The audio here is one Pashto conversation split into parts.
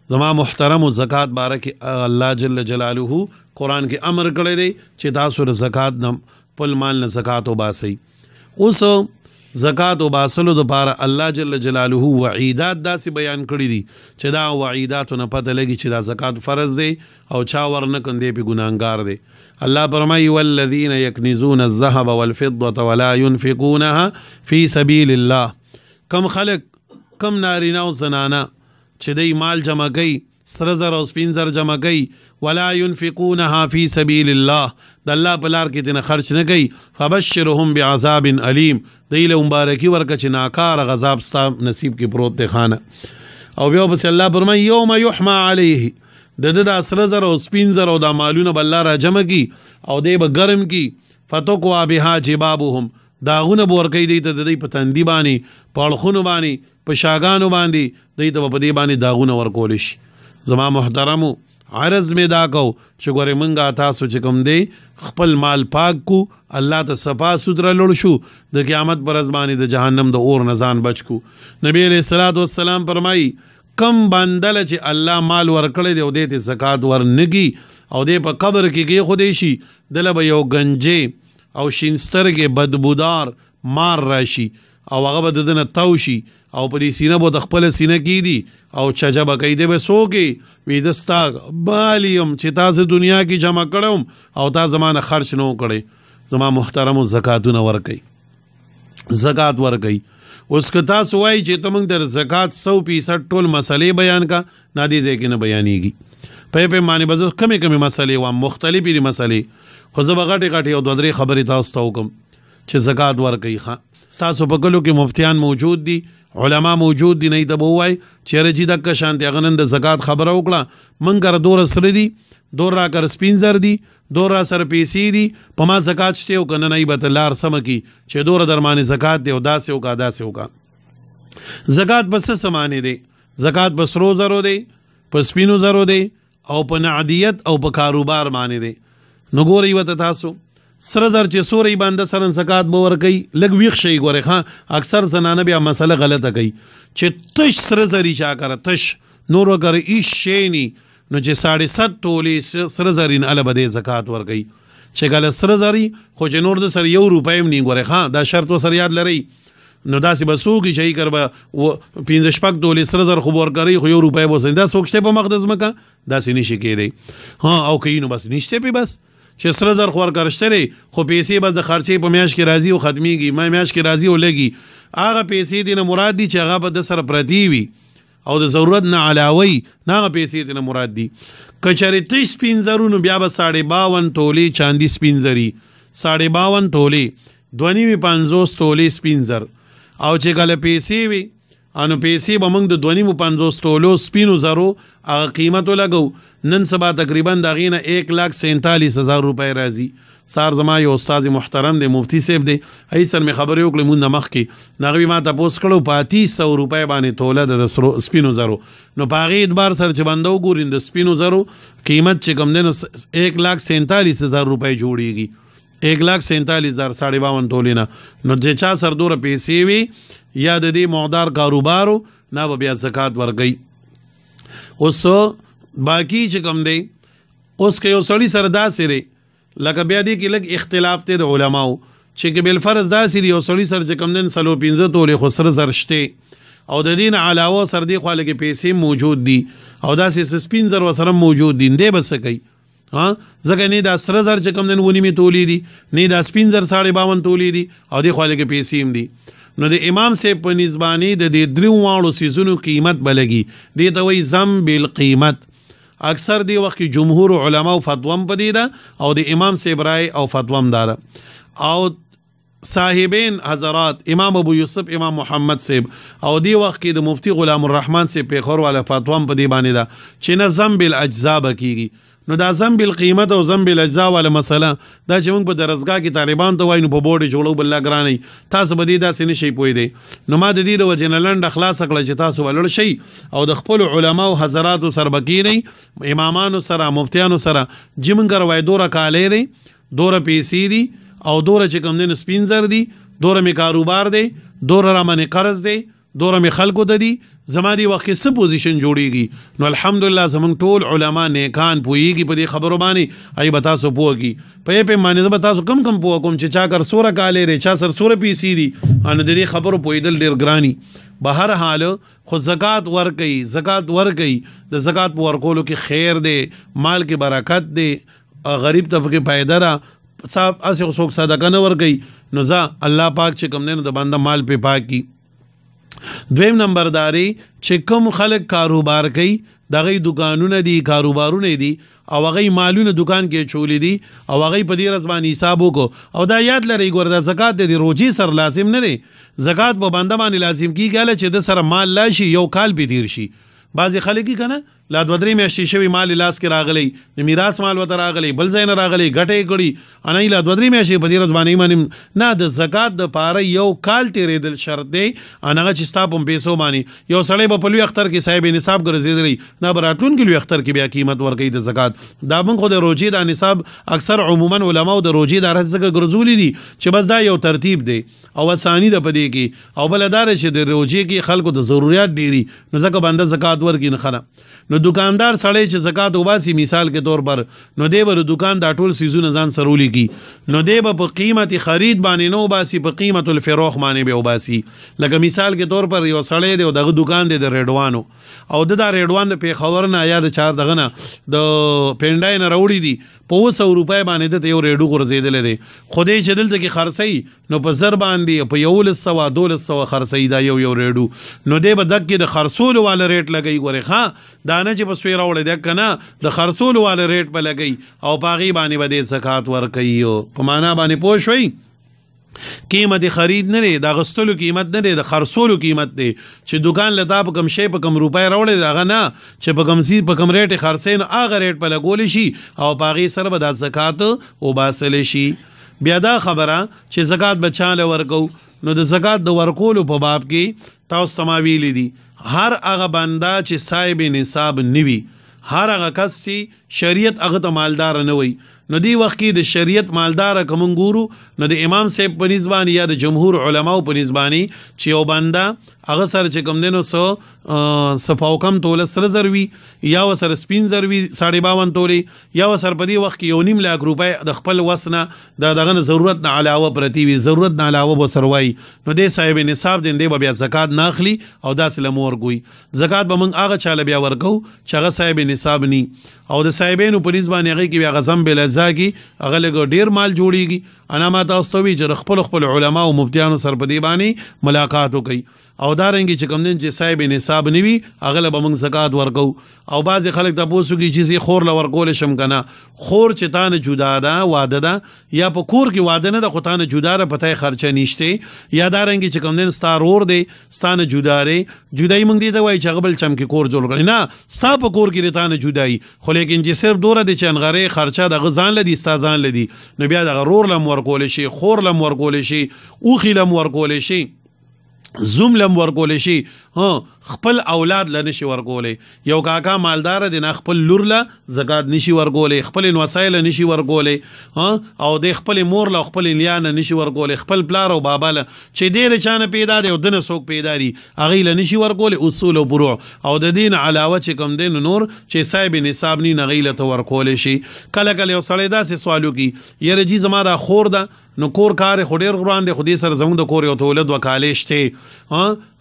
زما محترم زکات بارک الله جل جلاله قرآن کې امر کړی دی چې تاسو د زکات نه خپل مال نه زکات وباسئ. اوس زکات وباسلو دپاره الله جل جلاله وعیدات داسې بیان کړي دي چې دا وعیداتو نه پته لګي چې دا زکات فرض دی او چا ورنه کړي دی پې ګناهګار دی. الله فرمایي والذین یکنزون الذهب والفضة ولا ينفقونها فی سبیل الله. کم خلق کم نارینه او زنانه چې دی مال جمع کوي سره زر او سپین زر جمع کوي ولا ينفقونها فی سبیل الله د الله په لار کې دنه خرچ نه کوي فبشرهم بعذاب علیم دی له مبارکي ورکه چې ناکار غذاب ستا نصیب کې پروت دی خانه. او بیا پس الله فرمایي یوم یحما علیه د سره زر او سپین زر او د مالونه به الله را جمع کی او دی به ګرم کی فتقوا بها جبابهم داغونه به ورکوي دی ته د دوی په تندي باندې په اړخونو باندې په شاګانو باندې دوی ته به په دې باندې داغونه ورکولی شي. زما محترمو عرض می دا کو چې ګورې منګه تاسو چې کوم دی خپل مال پاک کو الله ته صفا سوتره لړ شو د قیامت پر ورځ باندې د جهنم د اور نه ځان بچ کو. نبی علیہ الصلوۃ والسلام فرمایي کم بندل چې الله مال ورکړی دی او دې ته زکات ورنګي او دې په قبر کې خودی شي دله به یو گنجې او شینسترګې بدبودار مار راشي او هغه به ددنه تو شي او په دې سینه به د خپل سینه کې دي او چجه به کوي دی به سوکې وی زستا بالیم چې تاسو دنیا کې جمع کړم او تا زمانه خرچ نه کړی. زما محترمو زکاتونه ورکوي زکات ورکوي. اوس که تاسو وایي چې ته موږ د زکات 100% ټول مسلې بیان کا نه دې ځای کې نه بیانېږي په باندې به زه کمې مسلې وایم مختلفې دي مسلې خو زه به غټې غټې او دوه درې خبرې تاسو ته وکړم چې زکات ورکوي. ستاسو په کلو کې مفتیان موجود دي علما موجود دي نه ته به ووایي چېرې چې دکه شانتې هغه نن د زکات خبره وکړه موږ کره دوره سره دي دور را کر سپین زر دي دور را سره پیسې دي په ما زکات شته او که نه نه به ته لار سمه کي چې دوره در باندې زکات دی او داسې وکړه داسې وکړه. زکات په څه څه معنی دی؟ زکات په سرو زرو دی په سپینو زرو دی او په نعدیت او په کاروبار معنی دی. نو ګورئ ورته تاسو سره زر چې سوري باندې سره زکات به ورکوي لږ ویښ شئ ګورئ ښه اکثر زنانه بیا مسله غلطه کوي چې تش سره زري چا کره تش نور وګره هیڅ شی نی نو چې 7.5 تولې سره زرین اله به دې زکات ورکوي چې کله سره زري خو چې نور د سره 1 روپۍ هم نی ګورئ ښه دا شرط وسره یاد لرئ نو داسې به څوک چې کر به 15 تولې سره زر خو ورکوي خو 1 روپۍ به دا څوک شته په مقدس مکه داسې نشي کېدی او کوي نو بس نشته پې بس چې سره زر خو ورکړشتلی خو پیسې به د خرچې په میاشت کې راځي او ختمیږي ما میاشت کې راځي او لګي هغه پیسې دې نه مراد دي چې هغه به د سره پردي وي او د ضرورت نه علاوه نه هغه پیسې دې نه مراد دي. که چېرې تش سپین زرو نو بیا به 52 تولې چاندي سپین زري 52 تولې 2.50 تولې سپین زر او چې کله پیسې وي انو پیسې به موږ د 2.50 تولو سپینو زرو هغه قیمت ولګو نن سبا تقریبا دغې نه 1,47,000 روپۍ راځي. سار زما یو استاد محترم دی مفتی صاحب دی هی سر مې خبرې وکړې مونږ نه مخکې نو هغوی ما تپوس کړو په 300 روپۍ باندې توله د سپینو زرو نو په هغې اعتبار سره چې بنده وګوري د سپینو زرو قیمت چې کوم دی نو 1,47,000 روپۍ جوړېږي 1,47,000 52 تولې نه نو چې چا سر دوره پیسې وي یا د دې مقدار کاروبارو نه به بیا زکات ورکوي. اوس باقی چې کوم دی اوس که یو سړي سره داسې دی لکه بیا دې کې لږ اختلاف دی د علماو چې که بالفرض داسې دی یو سړي سره چې کوم دی 4-5 تولې خو سره زر شته او د دې نه علاوه سر دې خوا لږې پیسې موجود دي او داسې سپین زر ورسره موجود دي دی به څه کوي ځکه نه دا سره زر چې کوم دی 9 تولې دي نه دا سپین زر 52 تولې دي او دې خوا لږې پیسې هم دي نو د امام صاحب په نسبانې د دې درې واړو څیزونو قیمت به لګي دې ته وایي ضم بالقیمت. اکثر دی وخت کې جمهور علما او فتوام په دی ده او د امام صاحب رای او فتوام داره او صاحبین حضرات امام ابو یوسف امام محمد صاحب او دی وخت کې د مفتی غلام الرحمن صاحب پیښور والا فتوام په دی باندې ده چې نه ضم بالاجزا کیږي. نو دا ضم بالقیمت او ضم بالاجزا والا مسله دا چې موږ په درسګاه کې طالبان ته وایو نو په بورډ جوړو بل ګراني تاسو به دې داسې نشئ پوهېدی نو ما د دې د وجې نه لنډه خلاصه کړه چې تاسو به لړ شئ او د خپلو علماو حضراتو سره به کښېنئ امامانو سره مفتیانو سره چې موږ وایو دوره کالی دی دوره پیسې دي او دوره چې کوم دی نو سپین زر دي دوره مې کاروبار دی دوره را باندې قرض دی دوره مې خلکو ته دي زما دی وخت څه پوزیشن جوړیږي. نو الحمدلله زمونږ ټول علما نیکان پوهیږي په دې خبرو باندې ای به تاسو پوهږي په یې پیمانې زه به تاسو کم پوه کوم چې چا کر سوره کالې دی چا سر سوره پیسي دي نو د دې خبرو پوهېدل ډېر ګراني. به هر حال خو زکات ورکوي د زکات په ورکولو کې خیر دی مال کې برکت دی غریب ته پکې فایده را صاحب اسې څوک صدقه نه ورکوي نو ځه الله پاک چې کوم دی نو د بنده مال په پاکي. دویم نمبر داري چې کوم خلک کاروبار کوي دغه دکانونه دي کاروبارونه دي او هغه مالونه دکان کې چولې دي او هغه په دې رسماني حساب وکړو او دا یاد لري ګور دا زکات د روزي سر لازم نه دی. زکات په بنده باندې لازم کیږي چې د سره مال لاشي یو کال به دیر شي. بعضی خلک کنه لا د ودرې میاشتې شوی مال لاس کې راغلی د میراث مال وته راغلی بل ځای نه راغلی ګټې کړي انا لا د ودرې میاشتې په دې ورځ باندې باندې نه د زکات د پاره یو کال تیرېدل شرط دی. انغه چې ستا په پیسو باندې یو سړی په لوی اختر کې صاحب نصاب ګرځېدلی نه براتون کې لوی اختر کې بیا قیمت ورکوي د زکات. دا موږ خو د روزي د نصاب اکثر عموما علماء د روزي د رزق ګرځولي دي چې بس دا یو ترتیب دی او اسانی د پدې کې او بلدار چې د روزي کې خلکو د ضرورت ډيري نو ځکه بنده زکات ورکړي نه خلا. نو دکاندار سړی چې زکات وباسي مثال کې طور پر نو دی به دکان دا ټول سيزونه ځان سرولي کی نو دی به په قیمت خرید باندې نو وباسي په قیمت الفروخ باندې به وباسي. لکه مثال کې طور پر یو سړی دی دغه دکان دی د ریډوانو او د ریډوان د پیښور نه یا د چار دغه نه د پینډای نه راوړي دي په 100 روپۍ باندې د یو ریډو غرزیدل دي خدای چې دلته کې خرڅي نو په زر باندې په 1100 خرڅي دا یو ریډو نو دی به دغه د خرصول والا ریټ لګي ګوري ها دانه چې په سویرا وړي د کنه د خرصول والا ریټ په لګي او پاغي باندې به زکات ور کوي په معنا باندې پوه شوي. قیمت خرید نه دی د غستلو قیمت نه دی د خرصولو قیمت دی چې دکان لدا په کم شی په کم روپۍ راوړي داغه نه چې په کم سی په کم ریټ خرڅین اغه ریټ په لګول شي او پاغي سره به د زکات او باسل شي. بیا دا خبره چې زکات بچاله ورکو نو د زکات د ورکولو په باب کې تاسو تماویل دي هر هغه بنده چې صاحب نصاب نیوي هر هغه کس چې شریعت هغه ته مالدار نه وي نو دی وخت کې د شریعت مالدار کوم ګورو نو د امام صاحب په نسبانی یا د جمهور علماو په نسبانی چې یو بنده هغه سره چې کوم دینو سو صفاوکم توله سره زروي یا وسره سپین زروي 52 تولې یا وسره په دې وخت کې 1.5 لک روپۍ د خپل وسنه دغه ضرورت نه علاوه پرتی وي ضرورت نه علاوه وسروي نو د صاحب نصاب دین دی بیا زکات نه اخلي او داس لمور ګوي. زکات به موږ هغه چاله بیا ورکو چې هغه صاحب نصاب ني او د صاحبینو په نسبت هغه کې بیا غزم بل ځاګي هغه له ډیر مال جوړیږي. انا ما تاسو وی چې خپل علما او مفتیانو سره په دی باندې ملاقات وکي او دا رنګي چې کوم دین چې صاحب نصاب نیوي هغه له موږ زکات ورکو. او بعض خلک د پوسوږي چې خور له ورکول شم کنه خور چې تانه جدا ده واده ده یا په کور کې واده نه د خدانه جدا را پته خرچه نشته یا دا رنګي چې کوم دین ستارور دی ستانه جدا لري جدای موږ دی ته وای چې غبل چم کې کور جوړ کړي نه ستا په کور کې تانه جدای خو لیکن چې صرف دوره د چنغره خرچه د غزان لدی استادان لدی نو بیا د غرور لم ورکول شي خور لم ورکول شي او خلم ورکول شي زوم لم ورکول شي خپل اولاد لنشي ورکولې یو کاکا مالدار دی نه خپل لور له زکات نشي ورکولې خپل وسایل نشي ورکولې او د خپل مور له خپل لیان نشي ورکولې خپل پلار او بابا له چې ډېر چانه پیدا دی او دنه څوک پیدا دی هغه له نشي ورکولې اصول او فروع او د دین علاوه چې کوم دین نور چې صاحب نصاب نه غیله تو ورکولې شي. کله کله یو سړی داسې سوالو کی یره جی زما دا خور ده نو کور کار خډیر غران دی خودي سره زموږ د کور یو تولد وکالې شته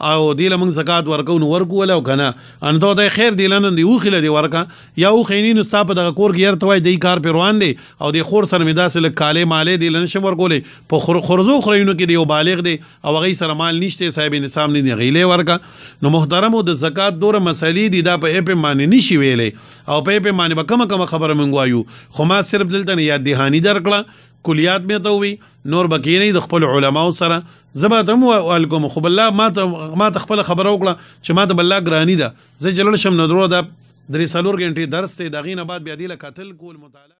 او دی لمن زکات ورکو نو ورکو ولا کنه ان ته خیر دی لنن دی او خله دی ورکا یا او خینین استاپ د کور غیر توای دی کار پیروان دی او دی خور سره مداس له کاله مالې دی لن شم ورکولې په خرزو خرینو کې دی یو بالغ دی او غي سره مال نشته صاحب نصاب نه دی غیله ورکا. نو محترمو د زکات دوره مسلې دی دا په اپ معنی نشي ویلې او په اپ معنی به کوم خبره منغوایو خو ما صرف دلته یاد دهانی درکړه کلیات مې ته وی نور بکې نه د خپل علماو سره زباتم والکم خو بالله ما ته خپل خبره وکړه چې ما ته بالله ګرانی ده زه جلل شم نو درو د 3 غنټې درس ته دغې نه بعد بیا دی له قتل کول مطالعه